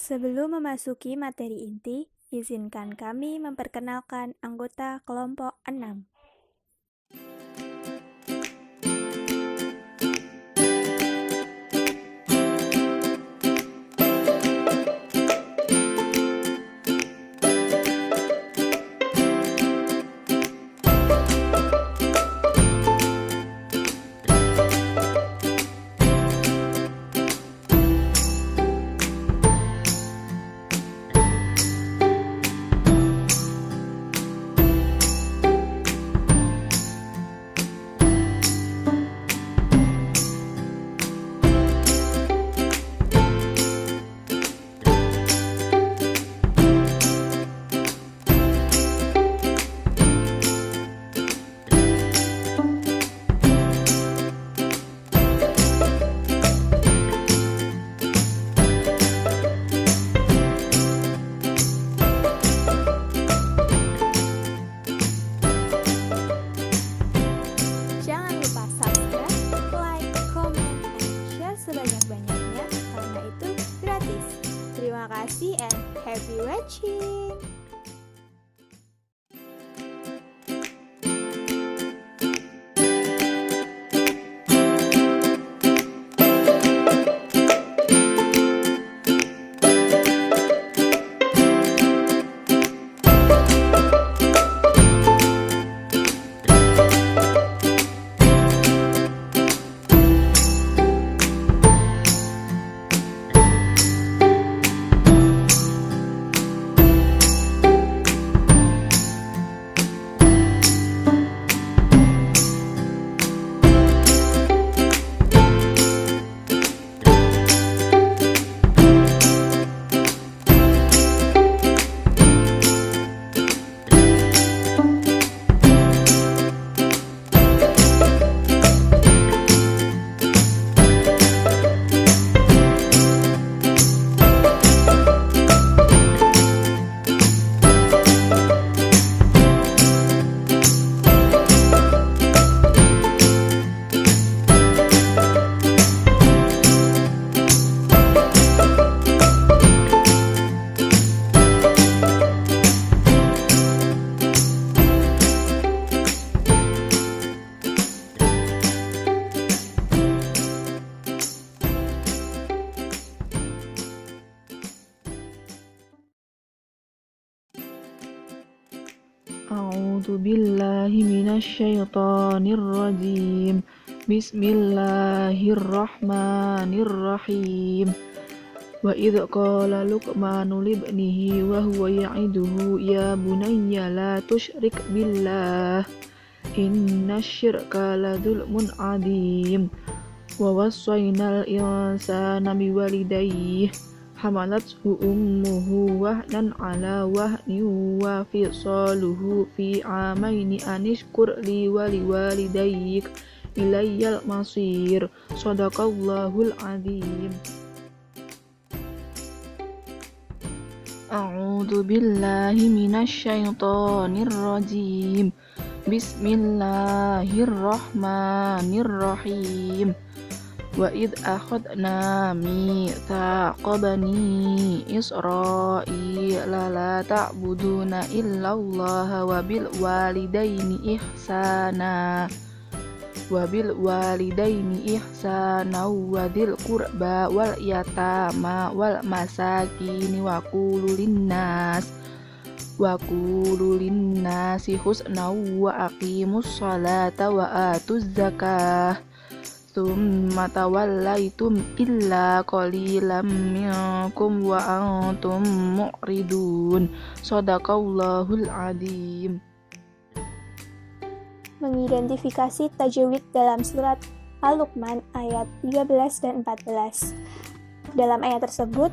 Sebelum memasuki materi inti, izinkan kami memperkenalkan anggota kelompok 6. Jangan lupa subscribe, like, comment, and share sebanyak-banyaknya karena itu gratis. Terima kasih and happy watching! A'udzu billahi minasyaitonir rajim. Bismillahirrahmanirrahim. Wa idz qala Luqmanu libnihi wa huwa ya'iduhu ya bunayya la tusyrik billah innasyirka la dzulmun 'adzim. Wa wassaynal insana biwalidayhi hamalathu ummuhu wahnan ala wahnin wa fisaluhu fi amaini anishkur li wa liwalidayk ilayyal masir. Shadaqallahul adzim. A'udzu billahi minasyaitonir rajim. Bismillahirrahmanirrahim. Wa id akhadna mitsaqa bani Israila la ta'buduna illallaha wa bil walidaini ihsana wa dzil qurba wal yatama wal masakin wa qulu linnasi husna wa aqimus salata wa atuz zakah tsumma tawallaitum illa qalilam minkum wa antum mu'ridun. Shadaqallahul adzim. mengidentifikasi tajwid dalam surat Al-Luqman ayat 13 dan 14. Dalam ayat tersebut,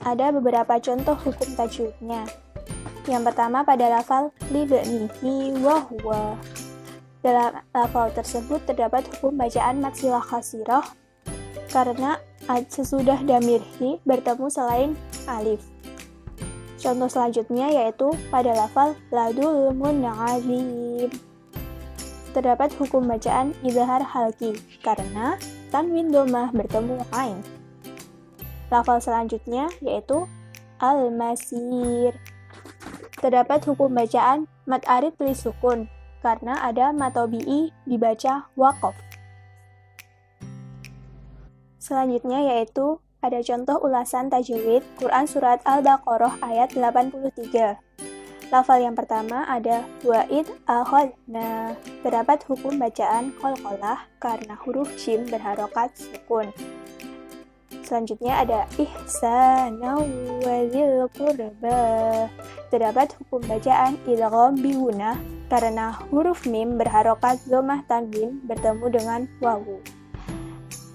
ada beberapa contoh hukum tajwidnya. Yang pertama pada lafal libnihi wa huwa. Dalam lafal tersebut terdapat hukum bacaan mad silah qasirah karena sesudah damirhi bertemu selain alif. Contoh selanjutnya yaitu pada lafal ladul mun'azim. Terdapat hukum bacaan izhar halqi karena tanwin dhammah bertemu ain. Lafal selanjutnya yaitu al-masir. Terdapat hukum bacaan mad arid li sukun karena ada mad tabi'i dibaca waqaf. Selanjutnya yaitu ada contoh ulasan tajwid Quran Surat Al-Baqarah ayat 83. Lafal yang pertama ada wa'id akhadna. Terdapat hukum bacaan qalqalah karena huruf jim berharokat sukun. Selanjutnya ada ihsana wa dzil qurba. Terdapat hukum bacaan idgham bi gunnah karena huruf mim berharokat dhammah tanwin bertemu dengan wawu.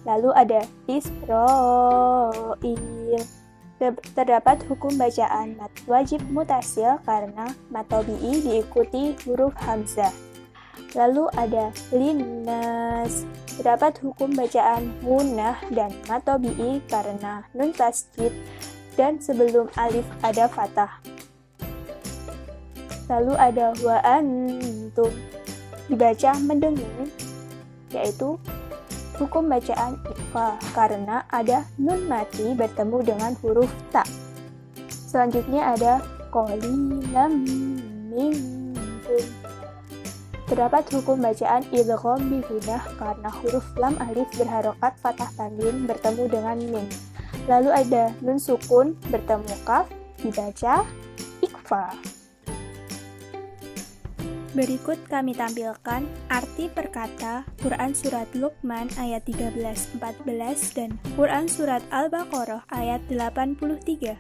Lalu ada Israil. Terdapat hukum bacaan mad wajib mutasil karena mad tabi'i diikuti huruf hamzah. Lalu ada linnas. Terdapat hukum bacaan gunnah dan mad tabi'i karena nun tasydid dan sebelum alif ada fathah. Lalu ada wa antum. Dibaca mendengung, yaitu hukum bacaan ikhfa karena ada nun mati bertemu dengan huruf ta. Selanjutnya ada qalilam minkum. Terdapat hukum bacaan idgham bi gunnah karena huruf lam alif berharokat fathah tanwin bertemu dengan mim. Lalu ada nun sukun bertemu kaf dibaca ikhfa. Berikut kami tampilkan arti perkata Quran Surat Luqman ayat 13-14 dan Quran Surat Al-Baqarah ayat 83.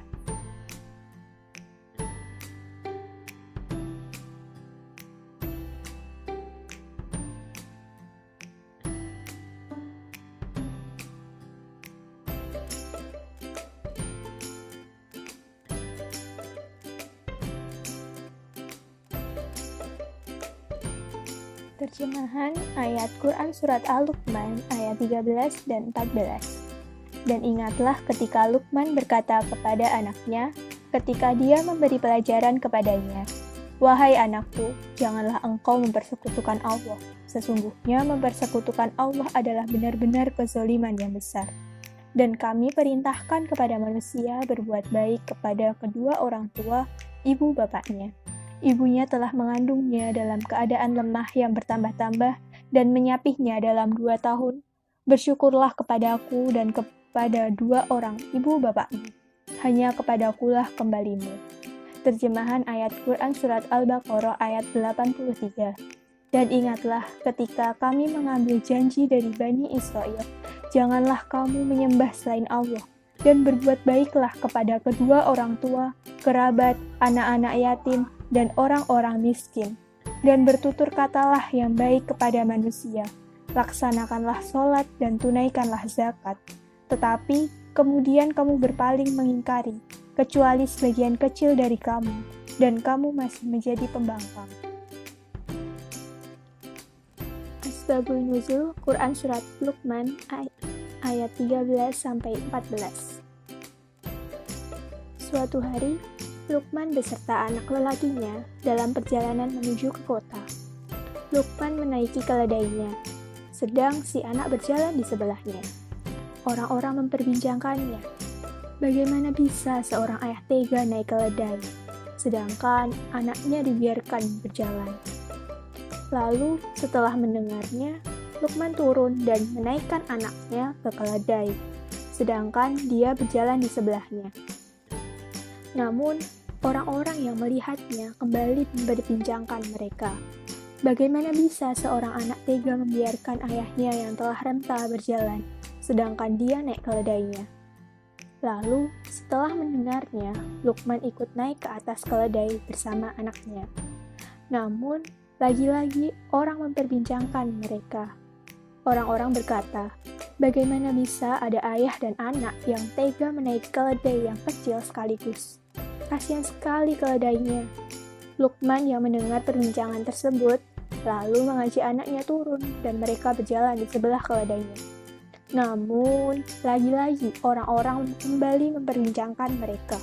Terjemahan ayat Quran Surat Al-Luqman ayat 13 dan 14. Dan ingatlah ketika Luqman berkata kepada anaknya, ketika dia memberi pelajaran kepadanya, "Wahai anakku, janganlah engkau mempersekutukan Allah. Sesungguhnya mempersekutukan Allah adalah benar-benar kezaliman yang besar. Dan kami perintahkan kepada manusia berbuat baik kepada kedua orang tua, ibu bapaknya. Ibunya telah mengandungnya dalam keadaan lemah yang bertambah-tambah dan menyapihnya dalam 2 tahun. Bersyukurlah kepadaku dan kepada 2 orang ibu bapakmu. Hanya kepadakulah kembalimu." Terjemahan ayat Quran Surat Al-Baqarah ayat 83. Dan ingatlah ketika kami mengambil janji dari Bani Israel, janganlah kamu menyembah selain Allah, dan berbuat baiklah kepada kedua orang tua, kerabat, anak-anak yatim, dan orang-orang miskin. Dan bertutur katalah yang baik kepada manusia. Laksanakanlah sholat dan tunaikanlah zakat. Tetapi kemudian kamu berpaling mengingkari, kecuali sebagian kecil dari kamu, dan kamu masih menjadi pembangkang. Asbabun Nuzul Quran Surat Luqman ayat 13-14. Suatu hari, Luqman beserta anak lelakinya dalam perjalanan menuju ke kota. Luqman menaiki keledainya, sedang si anak berjalan di sebelahnya. Orang-orang memperbincangkannya. Bagaimana bisa seorang ayah tega naik keledai, sedangkan anaknya dibiarkan berjalan? Lalu, setelah mendengarnya, Luqman turun dan menaikkan anaknya ke keledai, sedangkan dia berjalan di sebelahnya. Namun, orang-orang yang melihatnya kembali memperbincangkan mereka. Bagaimana bisa seorang anak tega membiarkan ayahnya yang telah renta berjalan, sedangkan dia naik keledainya? Lalu, setelah mendengarnya, Luqman ikut naik ke atas keledai bersama anaknya. Namun, Lagi-lagi orang memperbincangkan mereka. Orang-orang berkata, bagaimana bisa ada ayah dan anak yang tega menaiki keledai yang kecil sekaligus? Kasihan sekali keledainya. Luqman yang mendengar perbincangan tersebut, lalu mengajak anaknya turun dan mereka berjalan di sebelah keledainya. Namun, lagi-lagi orang-orang kembali memperbincangkan mereka.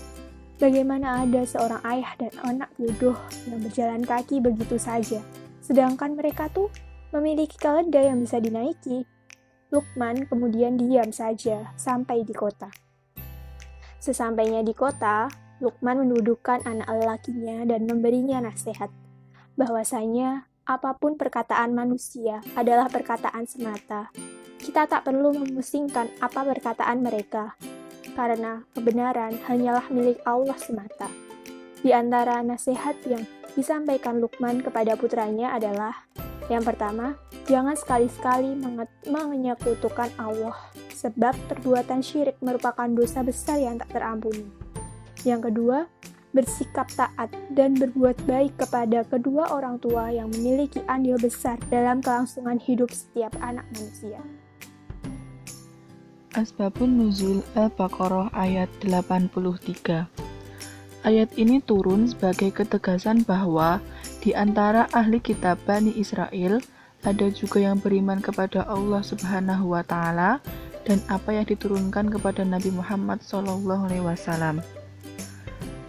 Bagaimana ada seorang ayah dan anak bodoh yang berjalan kaki begitu saja, sedangkan mereka tuh memiliki keledai yang bisa dinaiki. Luqman kemudian diam saja sampai di kota. Sesampainya di kota, Luqman mendudukkan anak lelakinya dan memberinya nasihat, bahwasanya apapun perkataan manusia adalah perkataan semata. Kita tak perlu memusingkan apa perkataan mereka, karena kebenaran hanyalah milik Allah semata. Di antara nasihat yang disampaikan Luqman kepada putranya adalah, yang pertama, jangan sekali-sekali menyekutukan Allah, sebab perbuatan syirik merupakan dosa besar yang tak terampuni. Yang kedua, bersikap taat dan berbuat baik kepada kedua orang tua yang memiliki andil besar dalam kelangsungan hidup setiap anak manusia. Asbabun Nuzul Al-Baqarah ayat 83. Ayat ini turun sebagai ketegasan bahwa di antara ahli kitab Bani Israel ada juga yang beriman kepada Allah Subhanahu wa Ta'ala dan apa yang diturunkan kepada Nabi Muhammad SAW.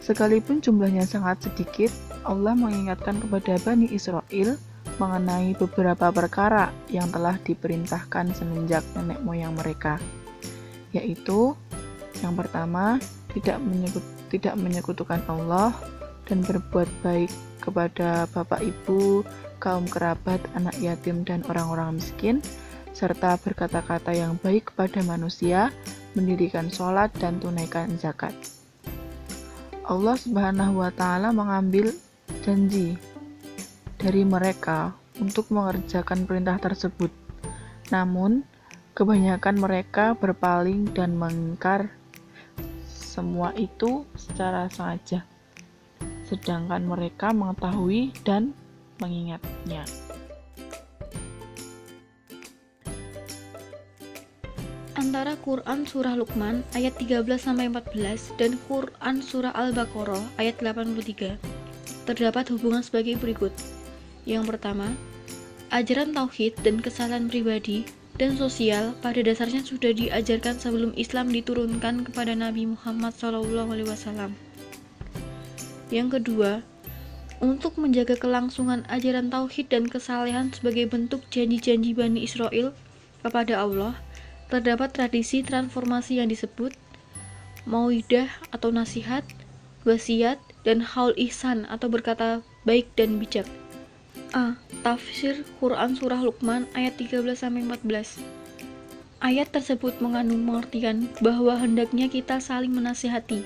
Sekalipun jumlahnya sangat sedikit, Allah mengingatkan kepada Bani Israel mengenai beberapa perkara yang telah diperintahkan semenjak nenek moyang mereka, yaitu yang pertama, tidak menyekutukan Allah dan berbuat baik kepada bapak ibu, kaum kerabat, anak yatim, dan orang-orang miskin, serta berkata-kata yang baik kepada manusia, mendirikan sholat, dan tunaikan zakat. Allah Subhanahu wa Ta'ala mengambil janji dari mereka untuk mengerjakan perintah tersebut. Namun, kebanyakan mereka berpaling dan mengingkar semua itu secara sengaja, sedangkan mereka mengetahui dan mengingatnya. Antara Quran Surah Luqman ayat 13-14 dan Quran Surah Al-Baqarah ayat 83 terdapat hubungan sebagai berikut. Yang pertama, ajaran tauhid dan kesalahan pribadi dan sosial pada dasarnya sudah diajarkan sebelum Islam diturunkan kepada Nabi Muhammad SAW. Yang kedua, untuk menjaga kelangsungan ajaran tauhid dan kesalehan sebagai bentuk janji-janji Bani Israel kepada Allah, terdapat tradisi transformasi yang disebut mau'idah atau nasihat, wasiat, dan haul ihsan atau berkata baik dan bijak. A. Tafsir Quran Surah Luqman ayat 13-14. Ayat tersebut mengandung pengertian bahwa hendaknya kita saling menasihati.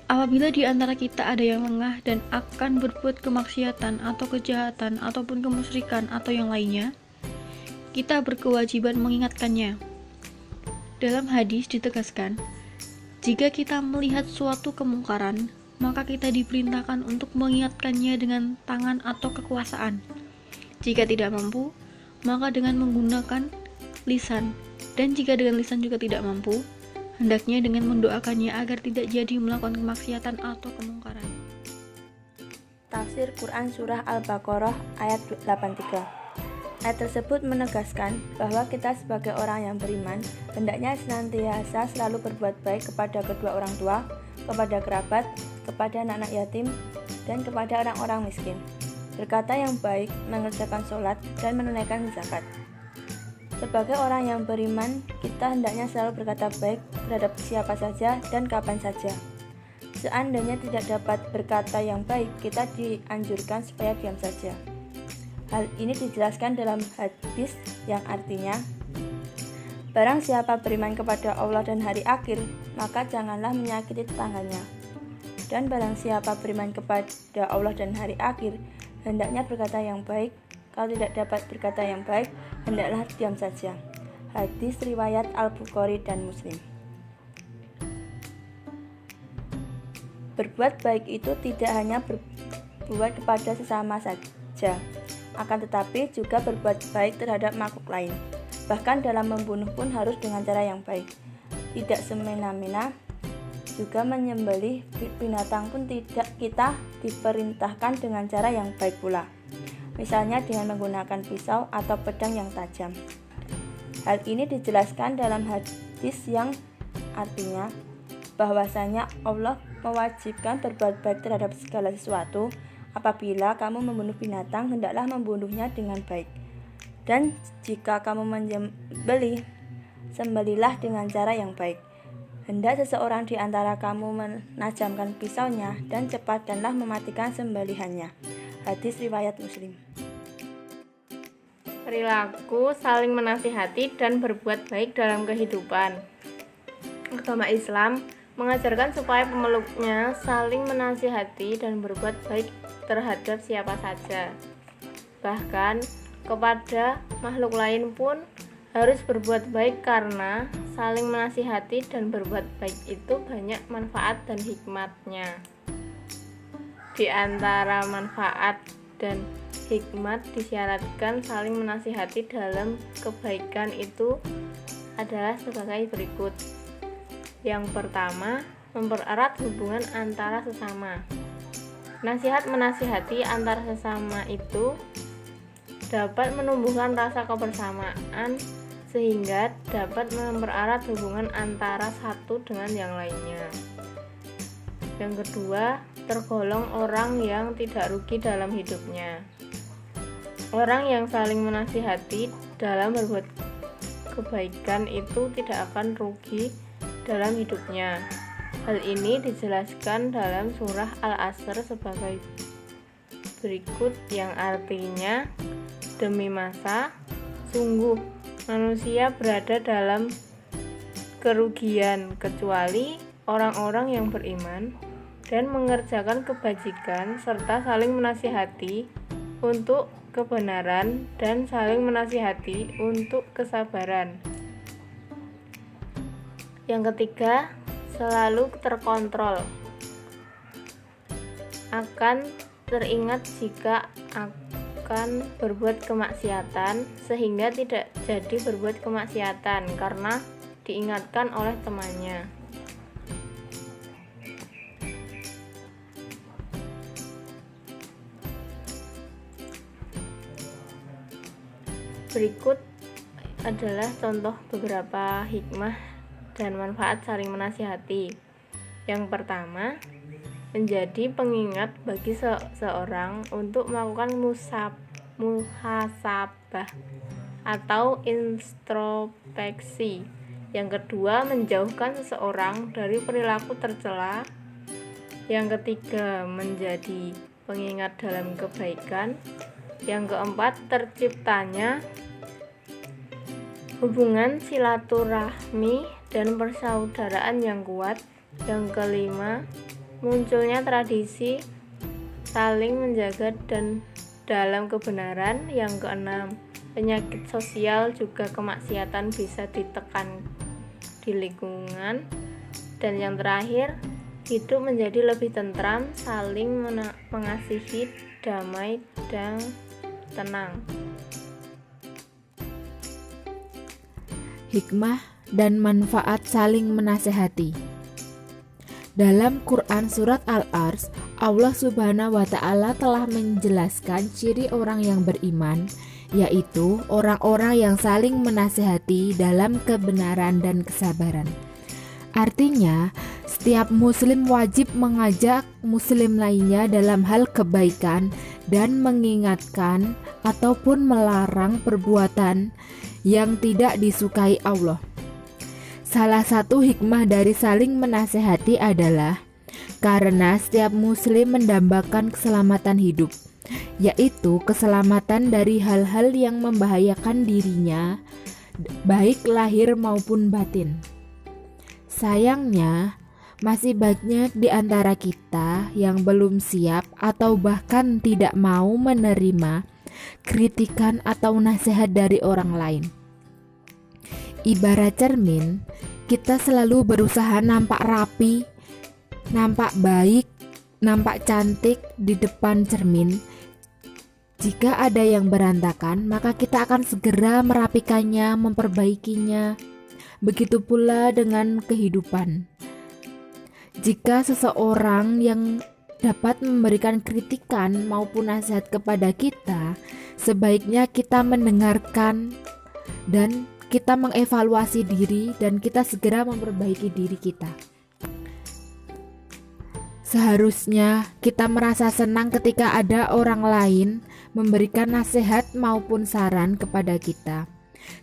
Apabila di antara kita ada yang lengah dan akan berbuat kemaksiatan atau kejahatan ataupun kemusyrikan atau yang lainnya, kita berkewajiban mengingatkannya. Dalam hadis ditegaskan, jika kita melihat suatu kemungkaran, maka kita diperintahkan untuk mengingatkannya dengan tangan atau kekuasaan. Jika tidak mampu, maka dengan menggunakan lisan, dan jika dengan lisan juga tidak mampu, hendaknya dengan mendoakannya agar tidak jadi melakukan kemaksiatan atau kemungkaran. Tafsir Quran Surah Al-Baqarah ayat 83. Ayat tersebut menegaskan bahwa kita sebagai orang yang beriman hendaknya senantiasa selalu berbuat baik kepada kedua orang tua, kepada kerabat, kepada anak-anak yatim, dan kepada orang-orang miskin. Berkata yang baik, mengerjakan sholat, dan menunaikan zakat. Sebagai orang yang beriman, kita hendaknya selalu berkata baik terhadap siapa saja dan kapan saja. Seandainya tidak dapat berkata yang baik, kita dianjurkan supaya diam saja. Hal ini dijelaskan dalam hadis yang artinya, barang siapa beriman kepada Allah dan hari akhir, maka janganlah menyakiti tetangganya. Dan barang siapa beriman kepada Allah dan hari akhir, hendaknya berkata yang baik. Kalau tidak dapat berkata yang baik, hendaklah diam saja. Hadis riwayat Al-Bukhari dan Muslim. Berbuat baik itu tidak hanya berbuat kepada sesama saja, saja, akan tetapi juga berbuat baik terhadap makhluk lain. Bahkan dalam membunuh pun harus dengan cara yang baik, tidak semena-mena. Juga menyembelih binatang pun kita diperintahkan dengan cara yang baik pula, misalnya dengan menggunakan pisau atau pedang yang tajam. Hal ini dijelaskan dalam hadis yang artinya bahwasanya Allah mewajibkan berbuat baik terhadap segala sesuatu. Apabila kamu membunuh binatang, hendaklah membunuhnya dengan baik. Dan jika kamu menyembelih, sembelihlah dengan cara yang baik. Hendak seseorang di antara kamu menajamkan pisaunya, dan cepatkanlah mematikan sembelihannya. Hadis riwayat Muslim. Perilaku saling menasihati dan berbuat baik dalam kehidupan. Agama Islam mengajarkan supaya pemeluknya saling menasihati dan berbuat baik terhadap siapa saja. Bahkan kepada makhluk lain pun harus berbuat baik, karena saling menasihati dan berbuat baik itu banyak manfaat dan hikmatnya. Di antara manfaat dan hikmat disyaratkan saling menasihati dalam kebaikan itu adalah sebagai berikut. Yang pertama, mempererat hubungan antara sesama. Nasihat menasihati antara sesama itu dapat menumbuhkan rasa kebersamaan sehingga dapat mempererat hubungan antara satu dengan yang lainnya. Yang kedua, tergolong orang yang tidak rugi dalam hidupnya. Orang yang saling menasihati dalam berbuat kebaikan itu tidak akan rugi dalam hidupnya. Hal ini dijelaskan dalam surah Al-Asr sebagai berikut, yang artinya, demi masa, sungguh manusia berada dalam kerugian kecuali orang-orang yang beriman dan mengerjakan kebajikan serta saling menasihati untuk kebenaran dan saling menasihati untuk kesabaran. Yang ketiga, selalu terkontrol. Akan teringat jika akan berbuat kemaksiatan, sehingga tidak jadi berbuat kemaksiatan karena diingatkan oleh temannya. Berikut adalah contoh beberapa hikmah dan manfaat saling menasihati. Yang pertama, menjadi pengingat bagi seseorang untuk melakukan muhasabah atau introspeksi. Yang kedua, menjauhkan seseorang dari perilaku tercela. Yang ketiga, menjadi pengingat dalam kebaikan. Yang keempat, terciptanya hubungan silaturahmi dan persaudaraan yang kuat. Yang kelima, munculnya tradisi saling menjaga dan dalam kebenaran. Yang keenam, penyakit sosial juga kemaksiatan bisa ditekan di lingkungan. Dan yang terakhir, hidup menjadi lebih tentram, saling mengasihi, damai dan tenang. Hikmah dan manfaat saling menasehati. Dalam Quran Surat Al-Ars, Allah Subhanahu wa Ta'ala telah menjelaskan ciri orang yang beriman, yaitu orang-orang yang saling menasehati dalam kebenaran dan kesabaran. Artinya, setiap muslim wajib mengajak muslim lainnya dalam hal kebaikan dan mengingatkan ataupun melarang perbuatan yang tidak disukai Allah. Salah satu hikmah dari saling menasehati adalah karena setiap muslim mendambakan keselamatan hidup, yaitu keselamatan dari hal-hal yang membahayakan dirinya, baik lahir maupun batin. Sayangnya, masih banyak di antara kita yang belum siap atau bahkan tidak mau menerima kritikan atau nasihat dari orang lain. Ibarat cermin, kita selalu berusaha nampak rapi, nampak baik, nampak cantik di depan cermin. Jika ada yang berantakan, maka kita akan segera merapikannya, memperbaikinya. Begitu pula dengan kehidupan. Jika seseorang yang dapat memberikan kritikan maupun nasihat kepada kita, sebaiknya kita mendengarkan dan kita mengevaluasi diri dan kita segera memperbaiki diri kita. Seharusnya kita merasa senang ketika ada orang lain memberikan nasihat maupun saran kepada kita.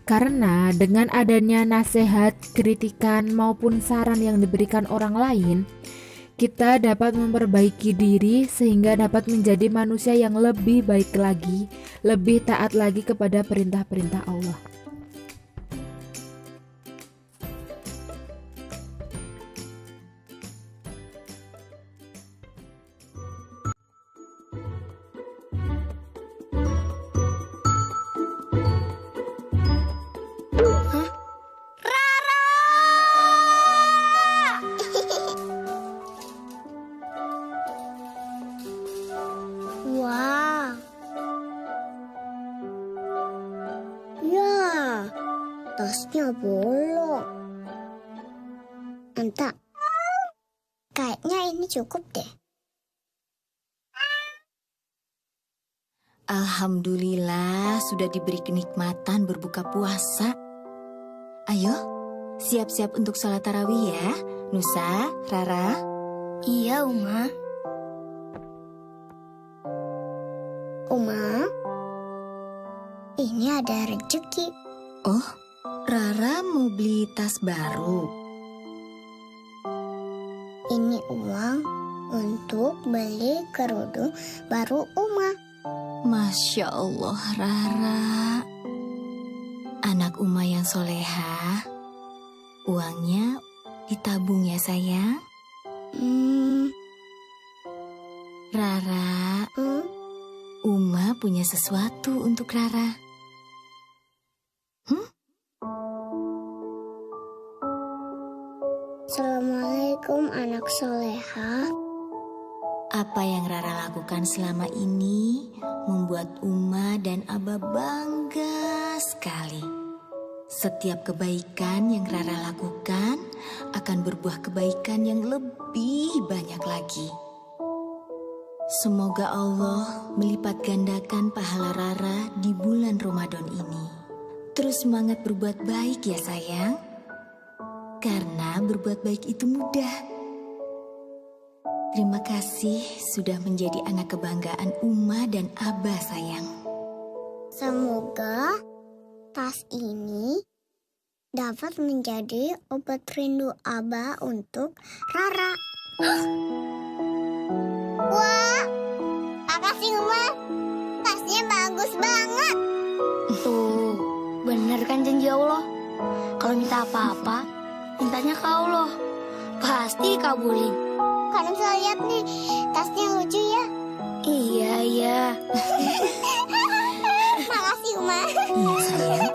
Karena dengan adanya nasihat, kritikan maupun saran yang diberikan orang lain, kita dapat memperbaiki diri sehingga dapat menjadi manusia yang lebih baik lagi, lebih taat lagi kepada perintah-perintah Allah. Wah. Ya, tasnya bolong. Entah. Kayaknya ini cukup deh. Alhamdulillah sudah diberi kenikmatan berbuka puasa. Ayo, siap-siap untuk sholat tarawih ya, Nusa, Rara. Iya, Uma. Uma, ini ada rezeki. Oh, Rara mau beli tas baru. Ini uang untuk beli kerudung baru Uma. Masya Allah, Rara. Anak Uma yang soleha. Uangnya ditabung ya, sayang. Rara, Uma punya sesuatu untuk Rara. Assalamualaikum anak soleha. Apa yang Rara lakukan selama ini membuat Uma dan Aba bangga sekali. Setiap kebaikan yang Rara lakukan akan berbuah kebaikan yang lebih banyak lagi. Semoga Allah melipat gandakan pahala Rara di bulan Ramadan ini. Terus semangat berbuat baik ya sayang. Karena berbuat baik itu mudah. Terima kasih sudah menjadi anak kebanggaan Uma dan Aba sayang. Semoga tas ini dapat menjadi obat rindu Aba untuk Rara. Wah, makasih Uma. Tasnya bagus banget. Tuh, bener kan janji Allah? Kalau minta apa-apa, mintanya ke Allah. Pasti kabulin. Kalian bisa lihat nih, tasnya lucu ya. Iya. Makasih Uma. Iya sayang.